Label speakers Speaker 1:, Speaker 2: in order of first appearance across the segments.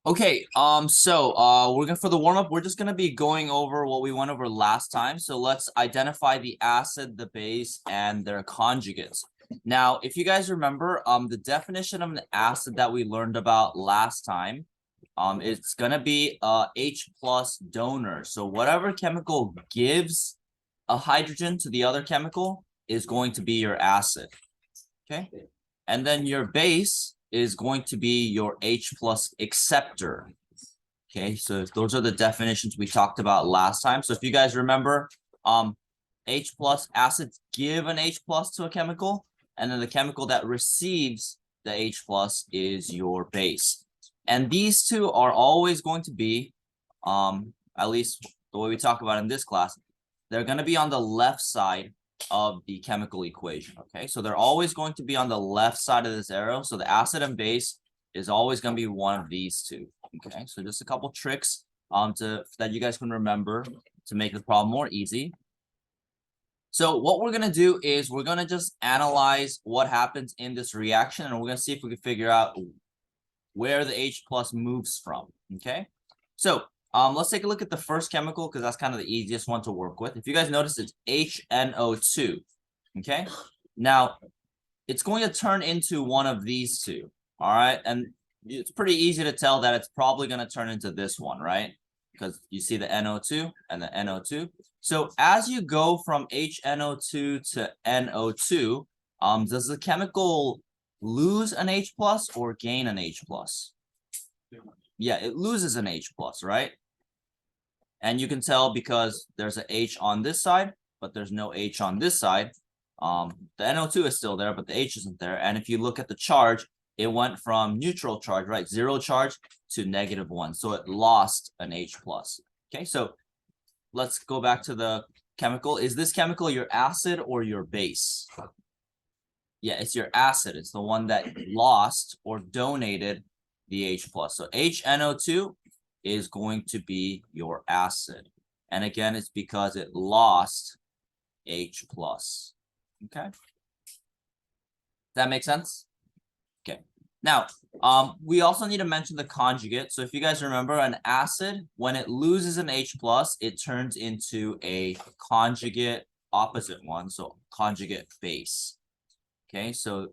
Speaker 1: Okay, we're gonna for the warm-up, we're just gonna be going over what we went over last time. So let's identify the acid, the base, and their conjugates. Now, if you guys remember, the definition of an acid that we learned about last time, it's gonna be H plus donor. So whatever chemical gives a hydrogen to the other chemical is going to be your acid. Okay, and then your base is going to be your H plus acceptor. Okay, so those are the definitions we talked about last time. So if you guys remember, H plus acids give an H plus to a chemical, and then the chemical that receives the H plus is your base. And these two are always going to be, at least the way we talk about in this class, they're going to be on the left side of the chemical equation. Okay, so they're always going to be on the left side of this arrow. So the acid and base is always going to be one of these two. Okay, so just a couple tricks that you guys can remember to make the problem more easy. So what we're going to do is we're going to just analyze what happens in this reaction, and we're going to see if we can figure out where the H plus moves from. Okay, so let's take a look at the first chemical because that's kind of the easiest one to work with. If you guys notice, it's HNO2. Okay, now it's going to turn into one of these two. All right, and it's pretty easy to tell that it's probably going to turn into this one, right? Because you see the NO2 and the NO2. So as you go from HNO2 to NO2, does the chemical lose an H plus or gain an H plus? Yeah, it loses an H plus, right? And you can tell because there's an H on this side, but there's no H on this side. The NO2 is still there, but the H isn't there. And if you look at the charge, it went from neutral charge, right? 0 charge to -1. So it lost an H plus. Okay, so let's go back to the chemical. Is this chemical your acid or your base? Yeah, it's your acid. It's the one that lost or donated the H plus. So HNO2 is going to be your acid. And again, it's because it lost H plus. Okay. Does that make sense? Okay. Now, we also need to mention the conjugate. So if you guys remember, an acid, when it loses an H plus, it turns into a conjugate opposite one. So conjugate base. Okay, so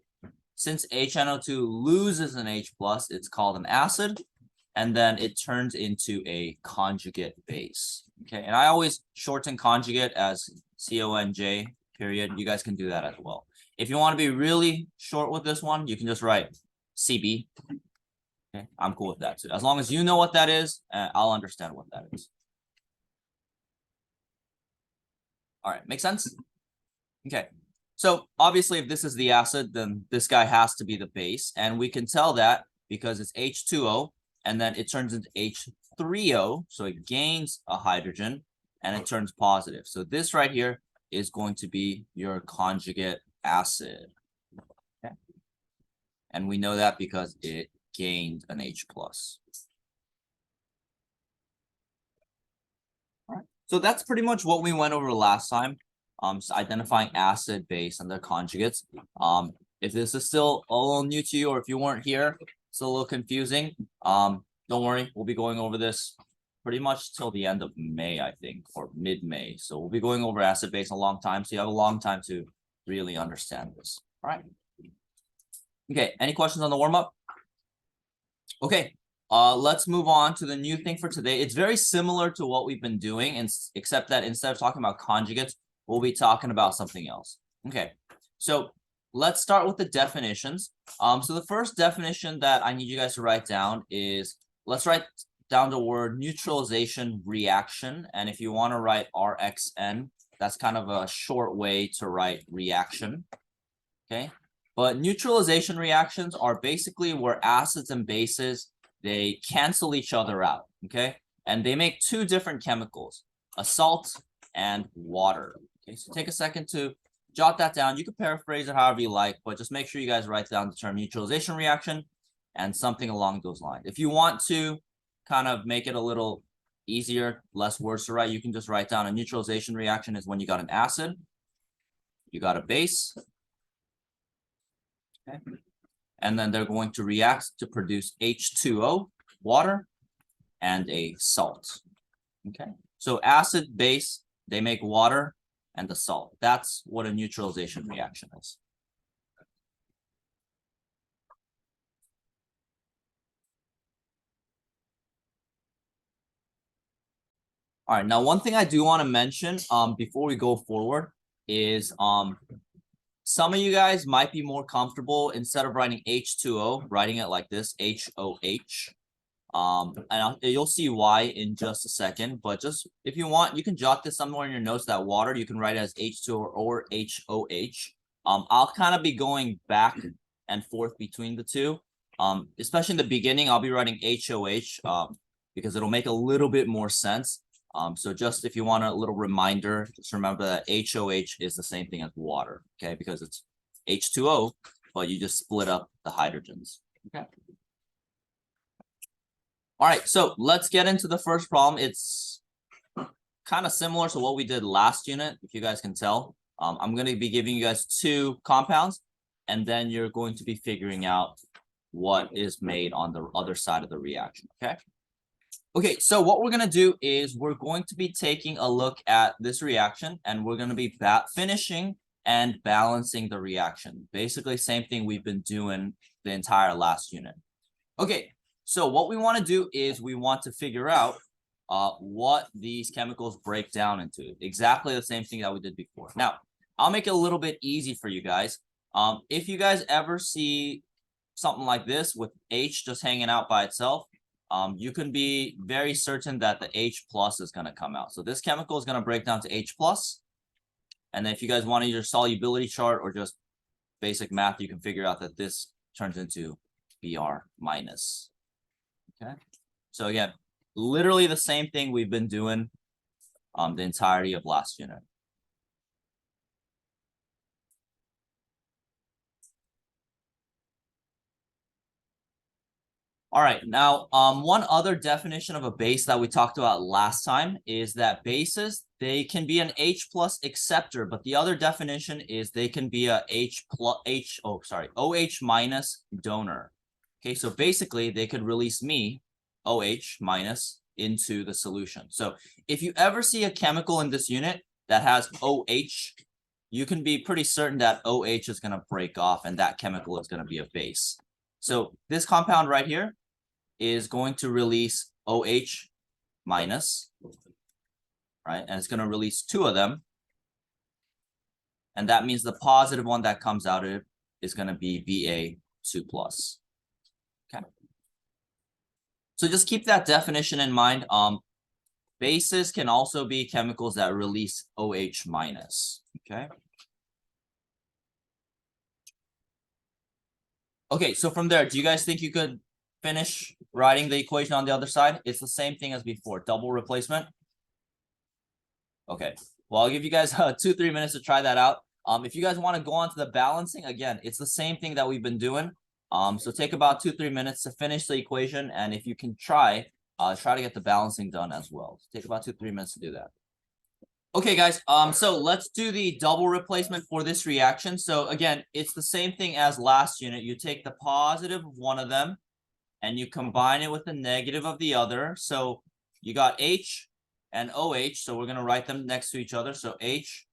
Speaker 1: since HNO2 loses an H plus, it's called an acid, and then it turns into a conjugate base. Okay, and I always shorten conjugate as CONJ period. You guys can do that as well. If you want to be really short with this one, you can just write CB. Okay, I'm cool with that too. As long as you know what that is, I'll understand what that is. All right, make sense? Okay. So obviously, if this is the acid, then this guy has to be the base. And we can tell that because it's H2O, and then it turns into H3O. So it gains a hydrogen, and it turns positive. So this right here is going to be your conjugate acid. Okay. And we know that because it gained an H plus. All right. So that's pretty much what we went over last time. So identifying acid, base, and their conjugates. If this is still a little new to you, or if you weren't here, it's a little confusing. Don't worry, we'll be going over this pretty much till the end of May, I think, or mid-May. So we'll be going over acid, base a long time, so you have a long time to really understand this. All right. Okay, any questions on the warm-up? Okay, let's move on to the new thing for today. It's very similar to what we've been doing, except that instead of talking about conjugates, we'll be talking about something else. Okay, so let's start with the definitions. So the first definition that I need you guys to write down is, let's write down the word neutralization reaction. And if you want to write RXN, that's kind of a short way to write reaction. Okay, but neutralization reactions are basically where acids and bases, they cancel each other out. Okay, and they make two different chemicals, a salt and water. Okay, so take a second to jot that down. You can paraphrase it however you like, but just make sure you guys write down the term neutralization reaction and something along those lines. If you want to kind of make it a little easier, less words to write, you can just write down a neutralization reaction is when you got an acid, you got a base, okay, and then they're going to react to produce H2O, water and a salt. Okay, so acid, base, they make water and the salt. That's what a neutralization reaction is. All right, now one thing I do want to mention before we go forward is some of you guys might be more comfortable instead of writing H2O, writing it like this, HOH. And you'll see why in just a second, but just if you want, you can jot this somewhere in your notes that water, you can write it as H2O or HOH. I'll kind of be going back and forth between the two. Especially in the beginning, I'll be writing HOH because it'll make a little bit more sense. So just if you want a little reminder, just remember that HOH is the same thing as water, okay? Because it's H2O, but you just split up the hydrogens, okay? All right, so let's get into the first problem. It's kind of similar to what we did last unit, if you guys can tell. I'm going to be giving you guys two compounds, and then you're going to be figuring out what is made on the other side of the reaction, okay? Okay, so what we're going to do is we're going to be taking a look at this reaction, and we're going to be finishing and balancing the reaction. Basically, same thing we've been doing the entire last unit. Okay, so what we want to do is we want to figure out what these chemicals break down into. Exactly the same thing that we did before. Now, I'll make it a little bit easy for you guys. If you guys ever see something like this with H just hanging out by itself, you can be very certain that the H plus is going to come out. So this chemical is going to break down to H plus. And then if you guys want your solubility chart or just basic math, you can figure out that this turns into Br minus. Okay. So again, literally the same thing we've been doing the entirety of last unit. All right, now one other definition of a base that we talked about last time is that bases, they can be an H plus acceptor, but the other definition is they can be a OH minus donor. Okay, so basically they could release me, OH minus, into the solution. So if you ever see a chemical in this unit that has OH, you can be pretty certain that OH is going to break off and that chemical is going to be a base. So this compound right here is going to release OH minus, right? And it's going to release two of them. And that means the positive one that comes out of it is going to be Ba2 plus. Okay. So just keep that definition in mind. Bases can also be chemicals that release OH minus. Okay. Okay, so from there, do you guys think you could finish writing the equation on the other side? It's the same thing as before, double replacement. Okay, well, I'll give you guys 2-3 minutes to try that out. If you guys want to go on to the balancing, again, it's the same thing that we've been doing. So take about 2-3 minutes to finish the equation, and if you can try to get the balancing done as well. Take about 2-3 minutes to do that. Okay, guys, so let's do the double replacement for this reaction. So again, it's the same thing as last unit. You take the positive of one of them and you combine it with the negative of the other. So you got H and OH, so we're going to write them next to each other. So H,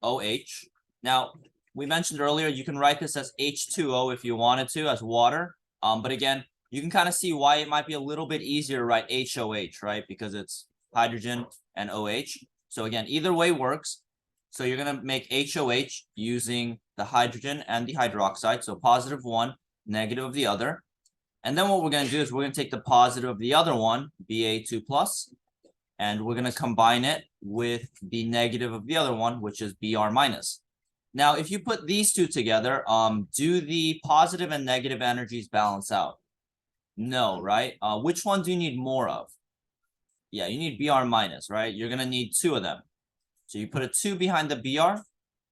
Speaker 1: OH. Now, we mentioned earlier, you can write this as H2O if you wanted to, as water. But again, you can kind of see why it might be a little bit easier to write HOH, right? Because it's hydrogen and OH. So again, either way works. So you're going to make HOH using the hydrogen and the hydroxide. So positive one, negative of the other. And then what we're going to do is we're going to take the positive of the other one, Ba2 plus, and we're going to combine it with the negative of the other one, which is Br minus. Now, if you put these two together, do the positive and negative energies balance out? No, right? Which one do you need more of? Yeah, you need Br minus, right? You're going to need two of them. So you put a 2 behind the Br,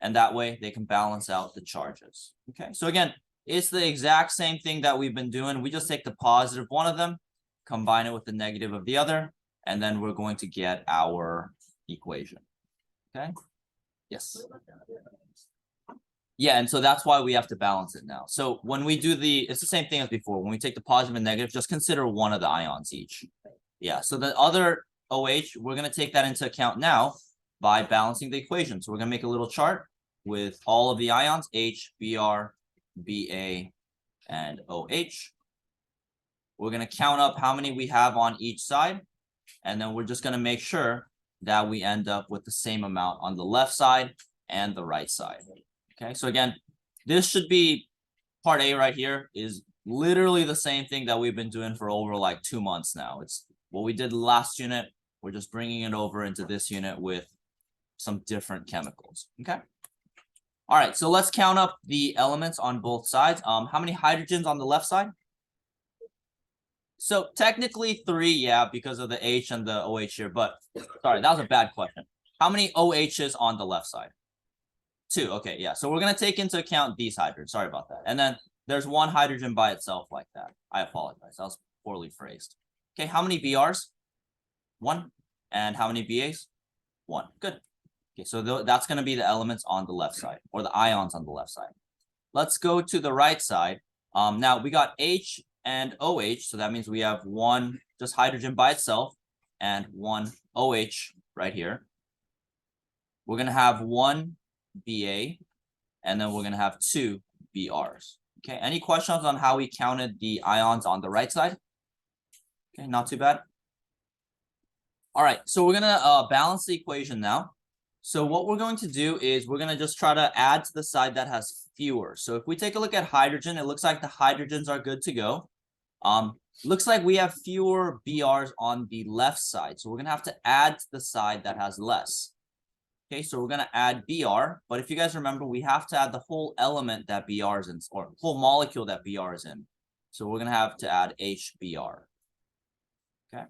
Speaker 1: and that way they can balance out the charges. Okay, so again, it's the exact same thing that we've been doing. We just take the positive one of them, combine it with the negative of the other, and then we're going to get our equation. Okay? Yes. Yeah, and so that's why we have to balance it now. So when we do it's the same thing as before. When we take the positive and negative, just consider one of the ions each. Yeah, so the other OH, we're going to take that into account now by balancing the equation. So we're going to make a little chart with all of the ions, H, Br, Ba, and OH. We're going to count up how many we have on each side, and then we're just going to make sure that we end up with the same amount on the left side and the right side. Okay, so again, this should be part A right here is literally the same thing that we've been doing for over like 2 months now. It's what we did last unit. We're just bringing it over into this unit with some different chemicals. Okay. All right, so let's count up the elements on both sides. How many hydrogens on the left side? So technically 3, yeah, because of the H and the OH here, but sorry, that was a bad question. How many OHs on the left side? 2, okay, yeah. So we're gonna take into account these hydrogens, sorry about that. And then there's 1 hydrogen by itself like that. I apologize, that was poorly phrased. Okay, how many Brs? 1. And how many Bas? 1, good. Okay, so that's gonna be the elements on the left side, or the ions on the left side. Let's go to the right side. Now we got H and OH, so that means we have 1 just hydrogen by itself and 1 OH right here. We're gonna have 1 Ba, and then we're gonna have 2 Brs. Okay, any questions on how we counted the ions on the right side? Okay, not too bad. All right, so we're gonna balance the equation now. So what we're going to do is we're gonna just try to add to the side that has fewer. So if we take a look at hydrogen, it looks like the hydrogens are good to go. Looks like we have fewer Brs on the left side. So we're gonna have to add to the side that has less. Okay, so we're gonna add Br, but if you guys remember, we have to add the whole element that Br is in, or whole molecule that Br is in. So we're gonna have to add HBr. Okay.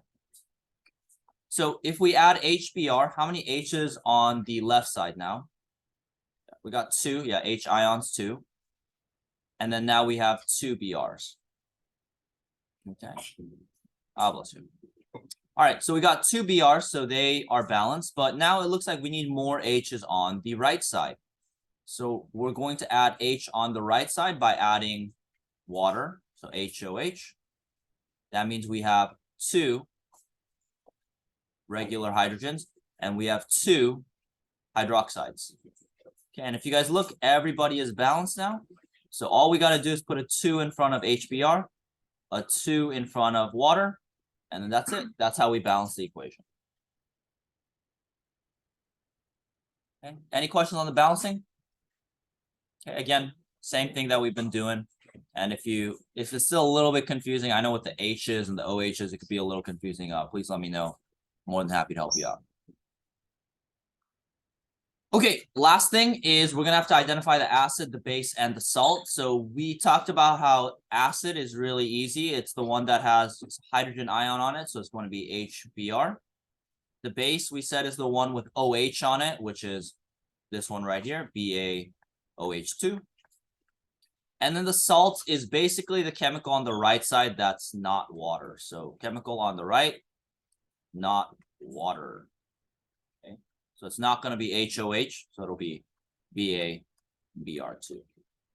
Speaker 1: So if we add HBr, how many H's on the left side now? We got 2, yeah, H ions 2. And then now we have 2 Brs. Okay. Bless you. All right, so we got 2 Brs, so they are balanced, but now it looks like we need more H's on the right side. So we're going to add H on the right side by adding water, so HOH. That means we have 2 regular hydrogens, and we have 2 hydroxides. Okay, and if you guys look, everybody is balanced now. So all we got to do is put a 2 in front of HBr, a 2 in front of water, and then that's it. That's how we balance the equation. Okay, any questions on the balancing? Okay, again, same thing that we've been doing. And if it's still a little bit confusing, I know what the H's and the OH's, it could be a little confusing. Please let me know. More than happy to help you out. Okay, last thing is we're gonna have to identify the acid, the base, and the salt. So we talked about how acid is really easy. It's the one that has hydrogen ion on it, so it's going to be HBr. The base we said is the one with OH on it, which is this one right here, BaOH2. And then the salt is basically the chemical on the right side that's not water. So chemical on the right, not water. Okay, so it's not going to be HOH, so it'll be BaBr2.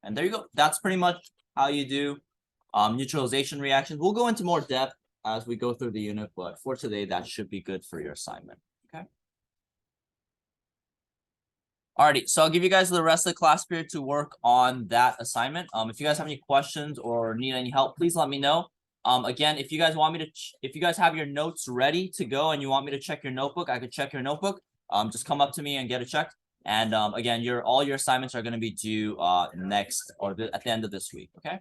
Speaker 1: And there you go. That's pretty much how you do neutralization reactions. We'll go into more depth as we go through the unit, but for today, that should be good for your assignment. Okay. Alrighty, so I'll give you guys the rest of the class period to work on that assignment. If you guys have any questions or need any help, please let me know. Again, if you guys want me to, if you guys have your notes ready to go and you want me to check your notebook, I could check your notebook. Just come up to me and get it checked. And again, all your assignments are going to be due next or at the end of this week. Okay.